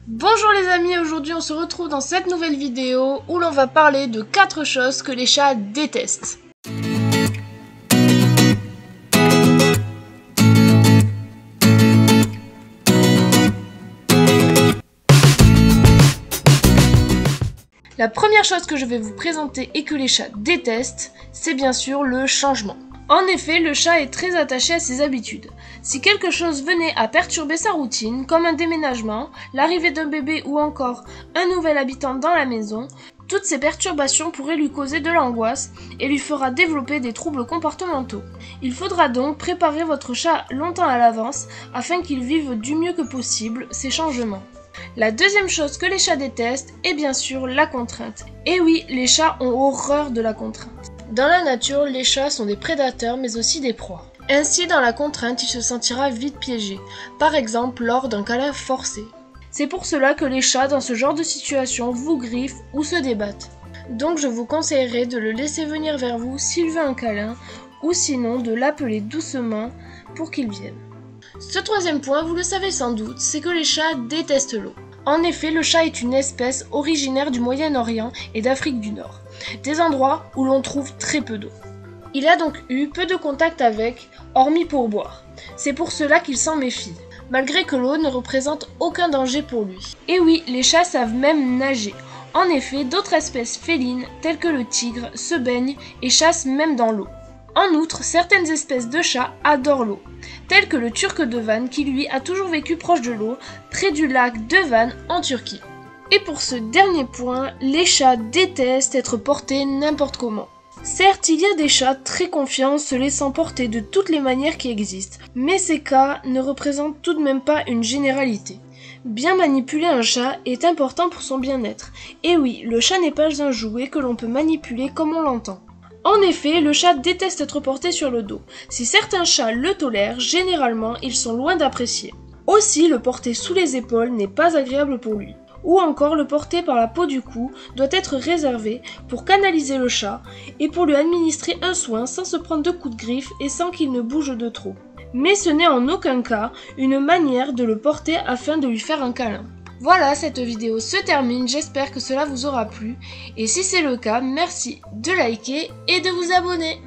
Bonjour les amis, aujourd'hui on se retrouve dans cette nouvelle vidéo où l'on va parler de 4 choses que les chats détestent. La première chose que je vais vous présenter et que les chats détestent, c'est bien sûr le changement. En effet, le chat est très attaché à ses habitudes. Si quelque chose venait à perturber sa routine, comme un déménagement, l'arrivée d'un bébé ou encore un nouvel habitant dans la maison, toutes ces perturbations pourraient lui causer de l'angoisse et lui fera développer des troubles comportementaux. Il faudra donc préparer votre chat longtemps à l'avance afin qu'il vive du mieux que possible ces changements. La deuxième chose que les chats détestent est bien sûr la contrainte. Et oui, les chats ont horreur de la contrainte. Dans la nature, les chats sont des prédateurs mais aussi des proies. Ainsi, dans la contrainte, il se sentira vite piégé, par exemple lors d'un câlin forcé. C'est pour cela que les chats dans ce genre de situation vous griffent ou se débattent. Donc je vous conseillerais de le laisser venir vers vous s'il veut un câlin, ou sinon de l'appeler doucement pour qu'il vienne. Ce troisième point, vous le savez sans doute, c'est que les chats détestent l'eau. En effet, le chat est une espèce originaire du Moyen-Orient et d'Afrique du Nord, des endroits où l'on trouve très peu d'eau. Il a donc eu peu de contact avec, hormis pour boire. C'est pour cela qu'il s'en méfie, malgré que l'eau ne représente aucun danger pour lui. Et oui, les chats savent même nager. En effet, d'autres espèces félines, telles que le tigre, se baignent et chassent même dans l'eau. En outre, certaines espèces de chats adorent l'eau, telles que le turc de Van qui lui a toujours vécu proche de l'eau, près du lac de Van en Turquie. Et pour ce dernier point, les chats détestent être portés n'importe comment. Certes, il y a des chats très confiants se laissant porter de toutes les manières qui existent, mais ces cas ne représentent tout de même pas une généralité. Bien manipuler un chat est important pour son bien-être. Et oui, le chat n'est pas un jouet que l'on peut manipuler comme on l'entend. En effet, le chat déteste être porté sur le dos. Si certains chats le tolèrent, généralement, ils sont loin d'apprécier. Aussi, le porter sous les épaules n'est pas agréable pour lui. Ou encore, le porter par la peau du cou doit être réservé pour canaliser le chat et pour lui administrer un soin sans se prendre de coups de griffe et sans qu'il ne bouge de trop. Mais ce n'est en aucun cas une manière de le porter afin de lui faire un câlin. Voilà, cette vidéo se termine, j'espère que cela vous aura plu, et si c'est le cas, merci de liker et de vous abonner.